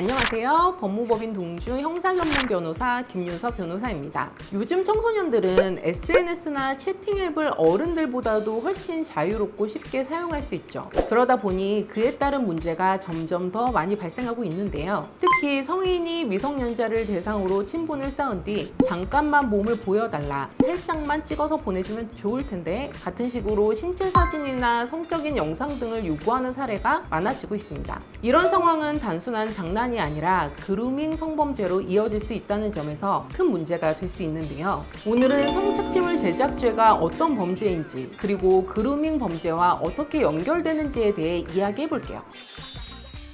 안녕하세요. 법무법인 동주 형사전문 변호사 김윤서 변호사입니다. 요즘 청소년들은 SNS나 채팅 앱을 어른들보다도 훨씬 자유롭고 쉽게 사용할 수 있죠. 그러다 보니 그에 따른 문제가 점점 더 많이 발생하고 있는데요. 특히 성인이 미성년자를 대상으로 친분을 쌓은 뒤 잠깐만 몸을 보여달라, 살짝만 찍어서 보내주면 좋을 텐데 같은 식으로 신체 사진이나 성적인 영상 등을 요구하는 사례가 많아지고 있습니다. 이런 상황은 단순한 장난이 아니라 그루밍 성범죄로 이어질 수 있다는 점에서 큰 문제가 될 수 있는데요. 오늘은 성착취물 제작죄가 어떤 범죄인지, 그리고 그루밍 범죄와 어떻게 연결되는지에 대해 이야기해 볼게요.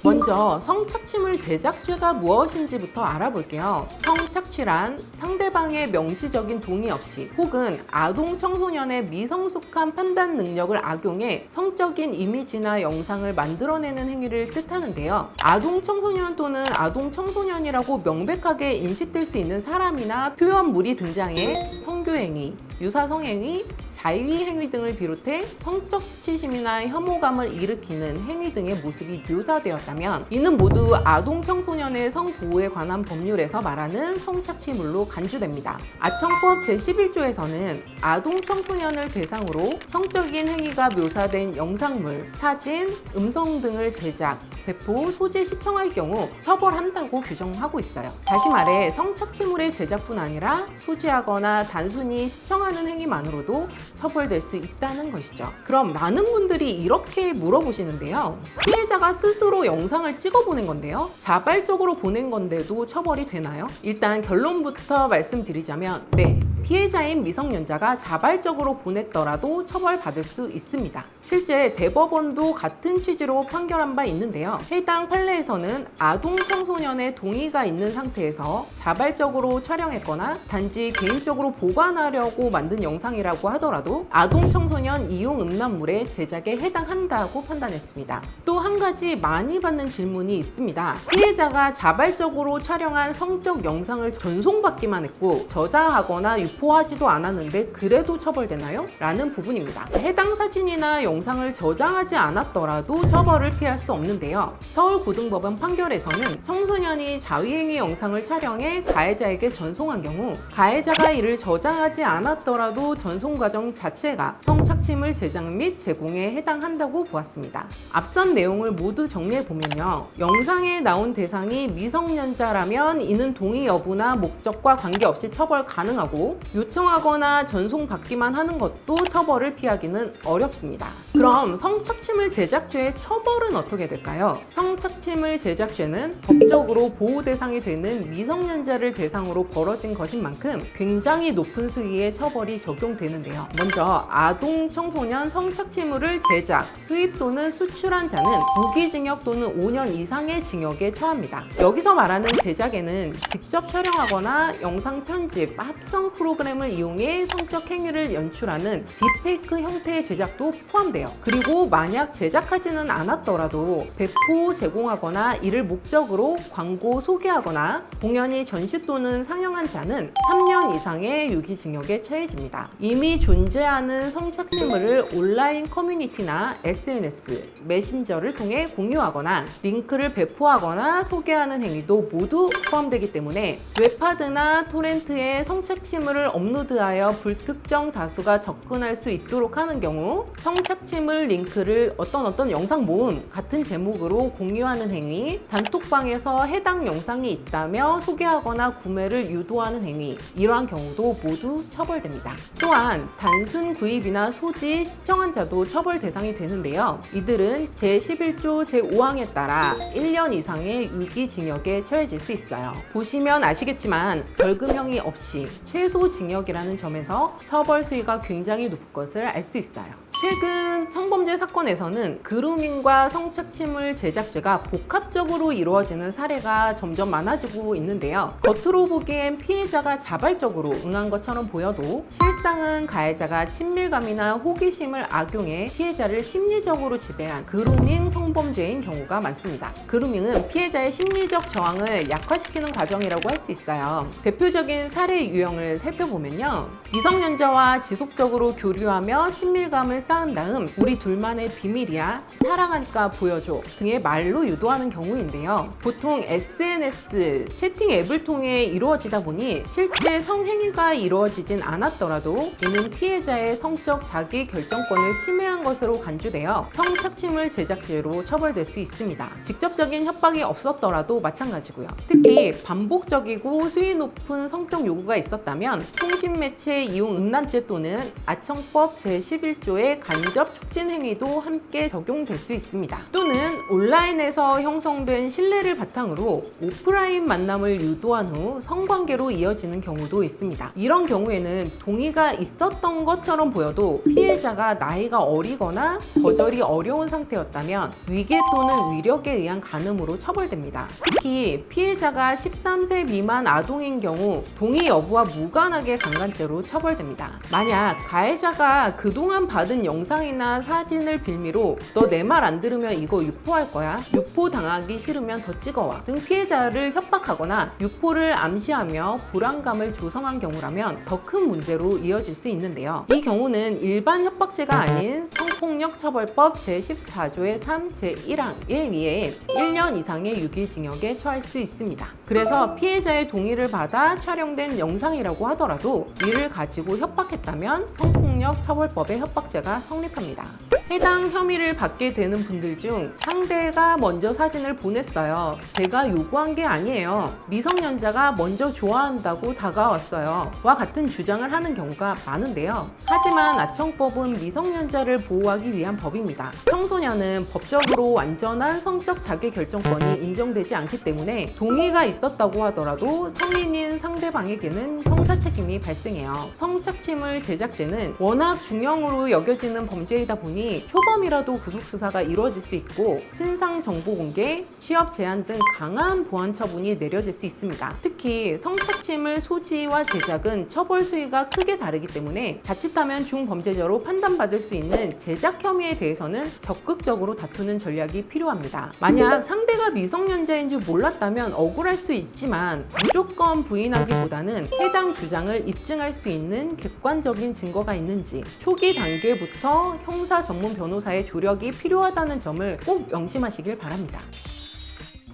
먼저 성착취물 제작죄가 무엇인지부터 알아볼게요. 성착취란 상대방의 명시적인 동의 없이 혹은 아동 청소년의 미성숙한 판단 능력을 악용해 성적인 이미지나 영상을 만들어내는 행위를 뜻하는데요. 아동 청소년 또는 아동 청소년이라고 명백하게 인식될 수 있는 사람이나 표현물이 등장해 성교행위, 유사성행위, 자위 행위 등을 비롯해 성적 수치심이나 혐오감을 일으키는 행위 등의 모습이 묘사되었다면 이는 모두 아동 청소년의 성보호에 관한 법률에서 말하는 성착취물로 간주됩니다. 아청법 제11조에서는 아동 청소년을 대상으로 성적인 행위가 묘사된 영상물, 사진, 음성 등을 제작, 배포, 소지, 시청할 경우 처벌한다고 규정하고 있어요. 다시 말해 성착취물의 제작뿐 아니라 소지하거나 단순히 시청하는 행위만으로도 처벌될 수 있다는 것이죠. 그럼 많은 분들이 이렇게 물어보시는데요. 피해자가 스스로 영상을 찍어 보낸 건데요. 자발적으로 보낸 건데도 처벌이 되나요? 일단 결론부터 말씀드리자면 네. 피해자인 미성년자가 자발적으로 보냈더라도 처벌받을 수 있습니다. 실제 대법원도 같은 취지로 판결한 바 있는데요. 해당 판례에서는 아동 청소년의 동의가 있는 상태에서 자발적으로 촬영했거나 단지 개인적으로 보관하려고 만든 영상이라고 하더라도 아동 청소년 이용 음란물의 제작에 해당한다고 판단했습니다. 또 한 가지 많이 받는 질문이 있습니다. 피해자가 자발적으로 촬영한 성적 영상을 전송받기만 했고 저자하거나 유포하지도 않았는데 그래도 처벌되나요? 라는 부분입니다. 해당 사진이나 영상을 저장하지 않았더라도 처벌을 피할 수 없는데요. 서울고등법원 판결에서는 청소년이 자위행위 영상을 촬영해 가해자에게 전송한 경우 가해자가 이를 저장하지 않았더라도 전송 과정 자체가 성착취물 제작 및 제공에 해당한다고 보았습니다. 앞선 내용을 모두 정리해보면요. 영상에 나온 대상이 미성년자라면 이는 동의 여부나 목적과 관계없이 처벌 가능하고 요청하거나 전송받기만 하는 것도 처벌을 피하기는 어렵습니다. 그럼 성착취물 제작죄의 처벌은 어떻게 될까요? 성착취물 제작죄는 법적으로 보호 대상이 되는 미성년자를 대상으로 벌어진 것인 만큼 굉장히 높은 수위의 처벌이 적용되는데요. 먼저 아동 청소년 성착취물을 제작, 수입 또는 수출한 자는 무기징역 또는 5년 이상의 징역에 처합니다. 여기서 말하는 제작에는 직접 촬영하거나 영상 편집, 합성 프로그램을 이용해 성적 행위를 연출하는 딥페이크 형태의 제작도 포함돼요. 그리고 만약 제작하지는 않았더라도 배포, 제공하거나 이를 목적으로 광고, 소개하거나 공연이 전시 또는 상영한 자는 3년 이상의 유기징역에 처해집니다. 이미 존재하는 성착취물을 온라인 커뮤니티나 SNS, 메신저를 통해 공유하거나 링크를 배포하거나 소개하는 행위도 모두 포함되기 때문에 웹하드나 토렌트에 성착취물을 업로드하여 불특정 다수가 접근할 수 있도록 하는 경우 성착취물 링크를 어떤 영상 모음 같은 제목으로 공유하는 행위, 단톡방에서 해당 영상이 있다며 소개하거나 구매를 유도하는 행위, 이러한 경우도 모두 처벌됩니다. 또한 단순 구입이나 소지, 시청한 자도 처벌 대상이 되는데요. 이들은 제11조 제5항에 따라 1년 이상의 유기징역에 처해질 수 있어요. 보시면 아시겠지만 벌금형이 없이 최소 징역이라는 점에서 처벌 수위가 굉장히 높은 것을 알 수 있어요. 최근 성범죄 사건에서는 그루밍과 성착취물 제작죄가 복합적으로 이루어지는 사례가 점점 많아지고 있는데요. 겉으로 보기엔 피해자가 자발적으로 응한 것처럼 보여도 실상은 가해자가 친밀감이나 호기심을 악용해 피해자를 심리적으로 지배한 그루밍 성범죄인 경우가 많습니다. 그루밍은 피해자의 심리적 저항을 약화시키는 과정이라고 할 수 있어요. 대표적인 사례 유형을 살펴보면요. 미성년자와 지속적으로 교류하며 친밀감을 쌓은 다음 우리 둘만의 비밀이야, 사랑하니까 보여줘 등의 말로 유도하는 경우인데요. 보통 SNS, 채팅 앱을 통해 이루어지다 보니 실제 성행위가 이루어지진 않았더라도 이는 피해자의 성적 자기 결정권을 침해한 것으로 간주되어 성착취물 제작죄로 처벌될 수 있습니다. 직접적인 협박이 없었더라도 마찬가지고요. 특히 반복적이고 수위 높은 성적 요구가 있었다면 통신매체 이용 음란죄 또는 아청법 제11조의 간접 촉진 행위도 함께 적용될 수 있습니다. 또는 온라인에서 형성된 신뢰를 바탕으로 오프라인 만남을 유도한 후 성관계로 이어지는 경우도 있습니다. 이런 경우에는 동의가 있었던 것처럼 보여도 피해자가 나이가 어리거나 거절이 어려운 상태였다면 위계 또는 위력에 의한 간음으로 처벌됩니다. 특히 피해자가 13세 미만 아동인 경우 동의 여부와 무관하게 강간죄로 처벌됩니다. 만약 가해자가 그동안 받은 영상이나 사진을 빌미로 너 내 말 안 들으면 이거 유포할 거야, 유포 당하기 싫으면 더 찍어와 등 피해자를 협박하거나 유포를 암시하며 불안감을 조성한 경우라면 더 큰 문제로 이어질 수 있는데요. 이 경우는 일반 협박죄가 아닌 성폭력처벌법 제14조의 3 제1항에 의해 1년 이상의 유기징역에 처할 수 있습니다. 그래서 피해자의 동의를 받아 촬영된 영상이라고 하더라도 이를 가지고 협박했다면 성폭력처벌법의 협박죄가 성립합니다. 해당 혐의를 받게 되는 분들 중 상대가 먼저 사진을 보냈어요, 제가 요구한 게 아니에요, 미성년자가 먼저 좋아한다고 다가왔어요 와 같은 주장을 하는 경우가 많은데요. 하지만 아청법은 미성년자를 보호하기 위한 법입니다. 청소년은 법적으로 완전한 성적 자기결정권이 인정되지 않기 때문에 동의가 있었다고 하더라도 성인인 상대방에게는 형사 책임이 발생해요. 성착취물 제작죄는 워낙 중형으로 여겨지는 범죄이다 보니 표범이라도 구속수사가 이루어질 수 있고 신상 정보 공개, 취업 제한 등 강한 보안 처분이 내려질 수 있습니다. 특히 성착취물 소지와 제작은 처벌 수위가 크게 다르기 때문에 자칫하면 중범죄자로 판단받을 수 있는 제작 혐의에 대해서는 적극적으로 다투는 전략이 필요합니다. 만약 상대가 미성년자인 줄 몰랐다면 억울할 수 있지만 무조건 부인하기보다는 해당 주장을 입증할 수 있는 객관적인 증거가 있는지 초기 단계부터 형사 전문 변호사의 조력이 필요하다는 점을 꼭 명심하시길 바랍니다.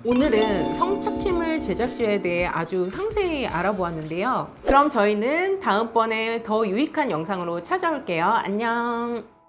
오늘은 성착취물 제작죄에 대해 아주 상세히 알아보았는데요. 그럼 저희는 다음번에 더 유익한 영상으로 찾아올게요. 안녕.